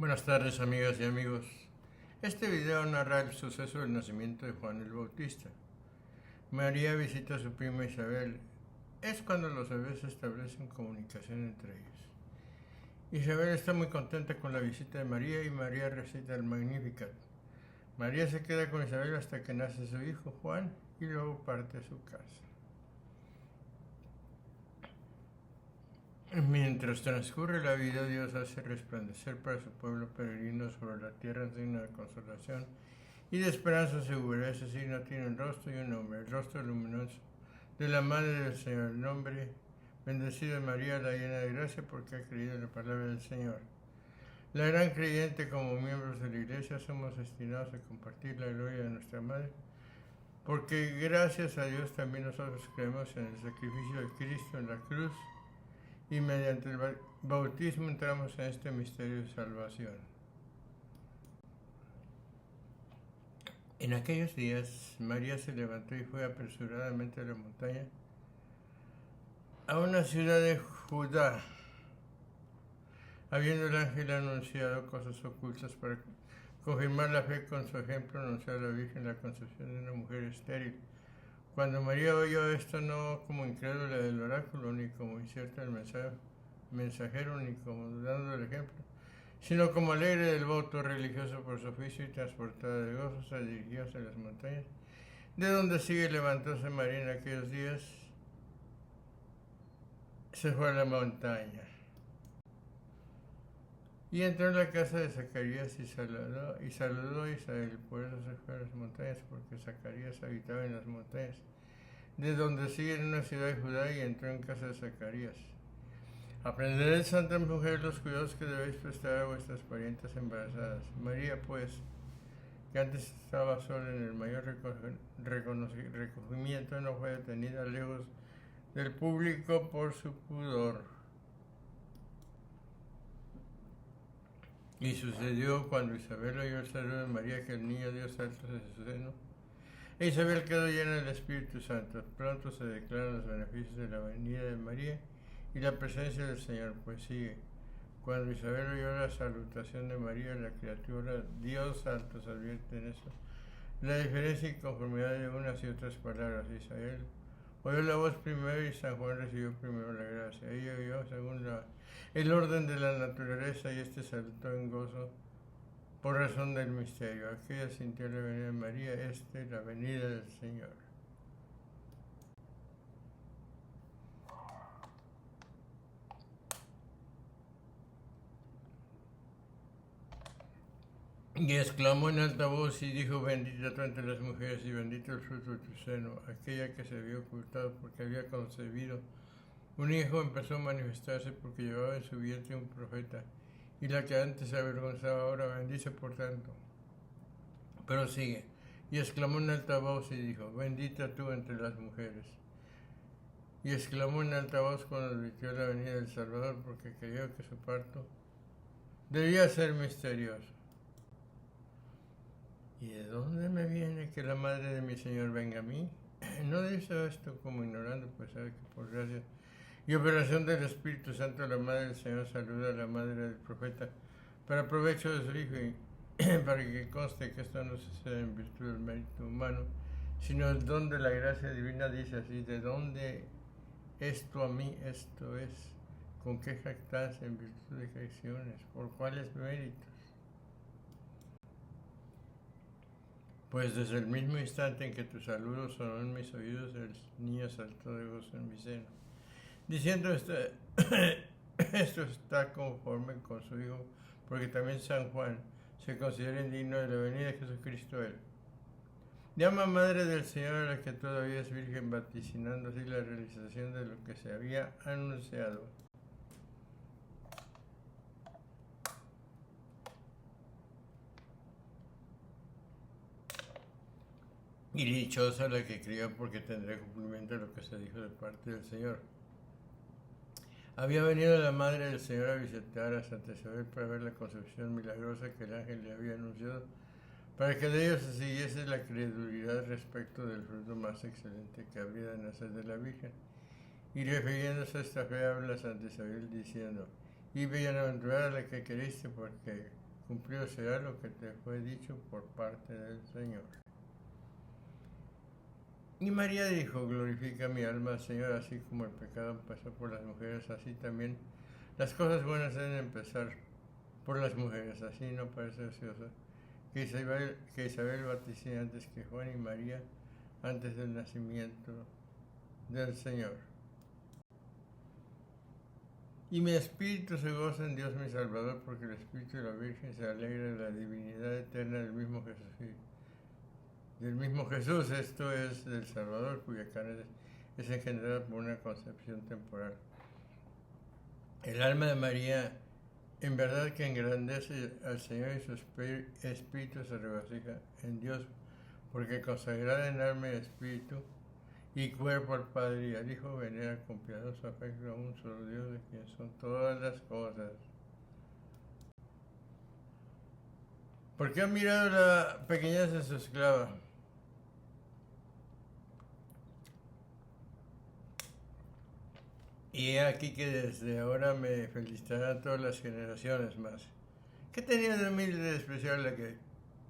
Buenas tardes, amigas y amigos. Este video narra el suceso del nacimiento de Juan el Bautista. María visita a su prima Isabel. Es cuando los bebés establecen comunicación entre ellos. Isabel está muy contenta con la visita de María y María recita el Magnificat. María se queda con Isabel hasta que nace su hijo Juan y luego parte a su casa. Mientras transcurre la vida, Dios hace resplandecer para su pueblo peregrino sobre la tierra un signo de consolación y de esperanza segura. Ese signo tiene un rostro y un nombre, el rostro luminoso de la Madre del Señor, el nombre bendecida María, la llena de gracia, porque ha creído en la palabra del Señor. La gran creyente, como miembros de la Iglesia, somos destinados a compartir la gloria de nuestra Madre, porque gracias a Dios también nosotros creemos en el sacrificio de Cristo en la cruz, y mediante el bautismo entramos en este misterio de salvación. En aquellos días, María se levantó y fue apresuradamente a la montaña, a una ciudad de Judá, habiendo el ángel anunciado cosas ocultas para confirmar la fe. Con su ejemplo anunció a la Virgen la concepción de una mujer estéril. Cuando María oyó esto, no como incrédula del oráculo, ni como incierta del mensajero, ni como dando el ejemplo, sino como alegre del voto religioso por su oficio y transportada de gozo, se dirigió hacia las montañas, de donde sigue levantóse María en aquellos días, se fue a la montaña. Y entró en la casa de Zacarías y saludó a Isabel. Por eso se fue a las montañas, porque Zacarías habitaba en las montañas, de donde sigue en una ciudad de Judá, y entró en casa de Zacarías. Aprenderéis, santas mujeres, los cuidados que debéis prestar a vuestras parientas embarazadas. María, pues, que antes estaba sola en el mayor recogimiento, no fue detenida lejos del público por su pudor. Y sucedió cuando Isabel oyó el saludo de María, que el niño dio saltos de su seno, e Isabel quedó llena del Espíritu Santo. Pronto se declaran los beneficios de la venida de María y la presencia del Señor, pues sigue. Cuando Isabel oyó la salutación de María, la criatura dio saltos. Advierte en eso la diferencia y conformidad de unas y otras palabras. Isabel oyó la voz primero y San Juan recibió primero la gracia. Ella oyó según el orden de la naturaleza, y saltó en gozo por razón del misterio. Aquella sintió la venida de María, la venida del Señor. Y exclamó en alta voz y dijo: bendita tú entre las mujeres y bendito el fruto de tu seno. Aquella que se había ocultado porque había concebido un hijo empezó a manifestarse, porque llevaba en su vientre un profeta, y la que antes se avergonzaba ahora bendice por tanto. Pero sigue, y exclamó en alta voz y dijo: bendita tú entre las mujeres. Y exclamó en alta voz cuando advirtió la venida del Salvador, porque creyó que su parto debía ser misterioso. ¿Y de dónde me viene que la madre de mi Señor venga a mí? No dice esto como ignorando, pues sabe que por gracia y operación del Espíritu Santo la Madre del Señor saluda a la madre del profeta para provecho de su hijo, y para que conste que esto no sucede en virtud del mérito humano, sino el don de la gracia divina. Dice así: ¿de dónde esto a mí? Esto es, ¿con qué jactancia? En virtud de qué acciones, por cuáles méritos. Pues desde el mismo instante en que tu saludo sonó en mis oídos, el niño saltó de gozo en mi seno. Diciendo esto está conforme con su Hijo, porque también San Juan se considera indigno de la venida de Jesucristo a él. Llama Madre del Señor a la que todavía es virgen, vaticinando así la realización de lo que se había anunciado. Y dichosa la que crió, porque tendrá cumplimiento lo que se dijo de parte del Señor. Había venido la Madre del Señor a visitar a Santa Isabel para ver la concepción milagrosa que el ángel le había anunciado, para que de ello se siguiese la credulidad respecto del fruto más excelente que habría de nacer de la Virgen. Y refiriéndose a esta fe, habla Santa Isabel diciendo: y bienaventurada la que queriste, porque cumplido será lo que te fue dicho por parte del Señor. Y María dijo, glorifica mi alma al Señor, así como el pecado empezó por las mujeres, así también las cosas buenas deben empezar por las mujeres. Así no parece ociosa que Isabel vaticine antes que Juan y María, antes del nacimiento del Señor. Y mi espíritu se goza en Dios mi Salvador, porque el espíritu de la Virgen se alegra de la divinidad eterna del mismo Jesús, esto es, del Salvador, cuya carne es engendrada por una concepción temporal. El alma de María, en verdad que engrandece al Señor, y su espíritu se regocija en Dios, porque consagrada en alma y espíritu y cuerpo al Padre y al Hijo, venera con piadoso afecto a un solo Dios, de quien son todas las cosas. Porque ha mirado la pequeñez de su esclava. Y he aquí que desde ahora me felicitarán todas las generaciones más. ¿Qué tenía de humilde y de especial la que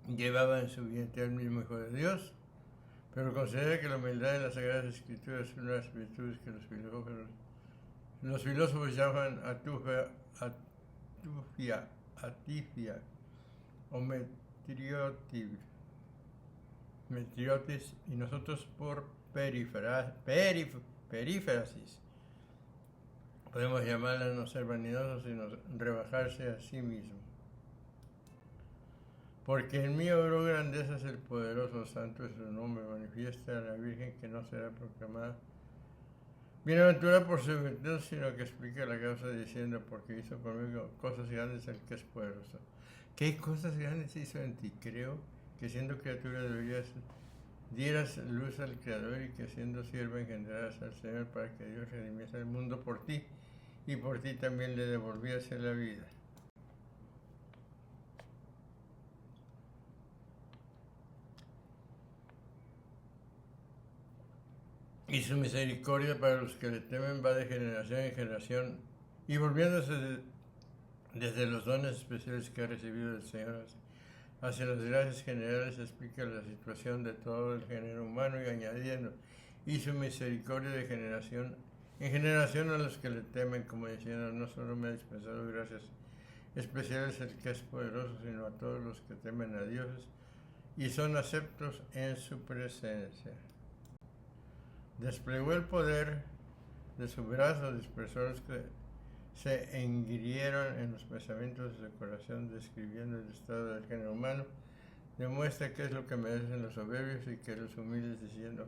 llevaba en su vientre al mismo Hijo de Dios? Pero considera que la humildad en las Sagradas Escrituras es una de las virtudes que los filósofos llaman atifia o metriotis, y nosotros por perífrasis podemos llamarla no ser vanidoso, sino rebajarse a sí mismo. Porque en mí obró grandezas el poderoso, santo es su nombre, manifiesta a la Virgen que no será proclamada bienaventurada por su virtud, sino que explica la causa diciendo, porque hizo conmigo cosas grandes el que es poderoso. ¿Qué cosas grandes hizo en ti? Creo que siendo criatura dieras luz al Creador, y que siendo sierva engendraras al Señor para que Dios redimiese el mundo por ti, y por ti también le devolviese la vida. Y su misericordia para los que le temen va de generación en generación, y volviéndose desde los dones especiales que ha recibido del Señor hacia las gracias generales, explica la situación de todo el género humano, y añadiendo, y su misericordia de generación en generación a los que le temen, como diciendo, no solo me ha dispensado gracias especiales el que es poderoso, sino a todos los que temen a Dios y son aceptos en su presencia. Desplegó el poder de su brazo, dispersó a los que se engrieron en los pensamientos de su corazón, describiendo el estado del género humano, demuestra qué es lo que merecen los soberbios y que los humildes, diciendo,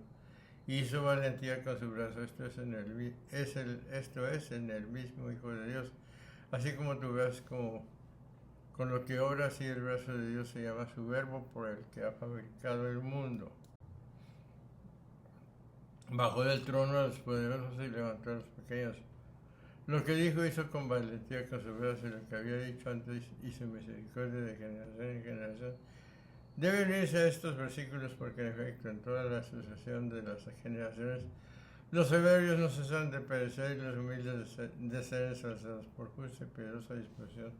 hizo valentía con su brazo, esto es en el mismo Hijo de Dios, así como tú ves con lo que obra así el brazo de Dios se llama su verbo, por el que ha fabricado el mundo. Bajó del trono a los poderosos y levantó a los pequeños. Lo que dijo hizo con valentía con su brazo, y lo que había dicho antes hizo misericordia de generación en generación. Debe unirse a estos versículos porque en efecto en toda la sucesión de las generaciones los soberbios no cesan de perecer y los humildes de ser ensalzados por justa y piadosa disposición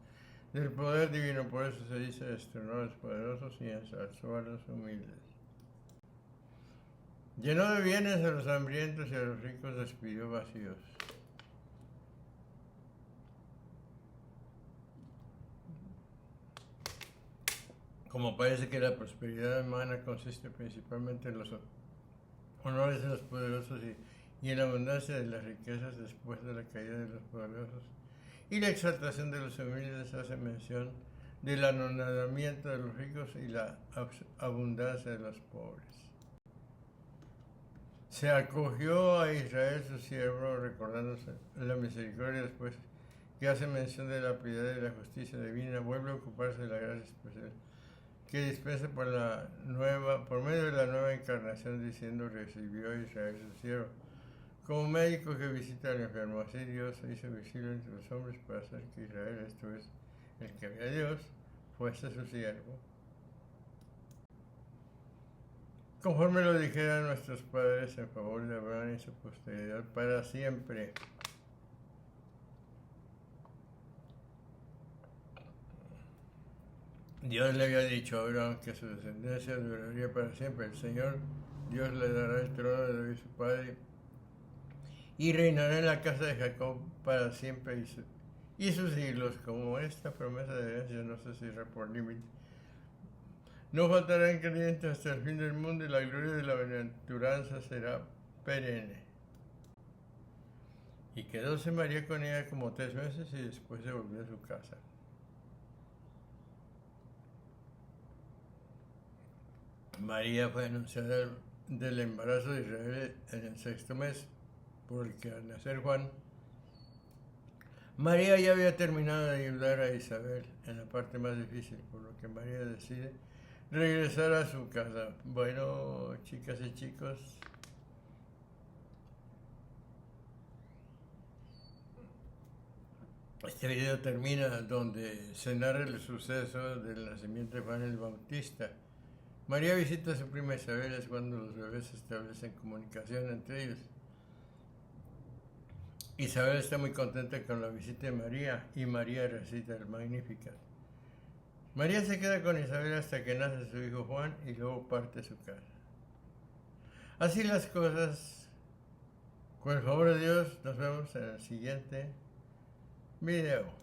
del poder divino. Por eso se dice, destronó a los poderosos y ensalzó a los humildes. Llenó de bienes a los hambrientos y a los ricos despidió vacíos. Como parece que la prosperidad humana consiste principalmente en los honores de los poderosos y en la abundancia de las riquezas después de la caída de los poderosos, y la exaltación de los humildes, hace mención del anonadamiento de los ricos y la abundancia de los pobres. Se acogió a Israel su siervo, recordándose la misericordia, después que hace mención de la piedad y la justicia divina, vuelve a ocuparse de la gracia especial que dispensa por medio de la nueva encarnación, diciendo, recibió a Israel su siervo. Como médico que visita al enfermo, así Dios se hizo visible entre los hombres para hacer que Israel, esto es, el que ve a Dios, fuese su siervo. Conforme lo dijeran nuestros padres en favor de Abraham y su posteridad para siempre. Dios le había dicho a Abraham que su descendencia duraría para siempre. El Señor, Dios le dará el trono de David su padre y reinará en la casa de Jacob para siempre y sus siglos. Como esta promesa de herencia no se cierra por límite, no faltarán creyentes hasta el fin del mundo y la gloria de la bienaventuranza será perenne. Y quedóse María con ella como 3 meses y después se volvió a su casa. María fue anunciada del embarazo de Israel en el 6º mes, porque al nacer Juan, María ya había terminado de ayudar a Isabel en la parte más difícil, por lo que María decide regresar a su casa. Bueno, chicas y chicos, este video termina donde se narra el suceso del nacimiento de Juan el Bautista. María visita a su prima Isabel, es cuando los bebés establecen comunicación entre ellos. Isabel está muy contenta con la visita de María y María recita el Magnificat. María se queda con Isabel hasta que nace su hijo Juan y luego parte a su casa. Así las cosas, con el favor de Dios, nos vemos en el siguiente video.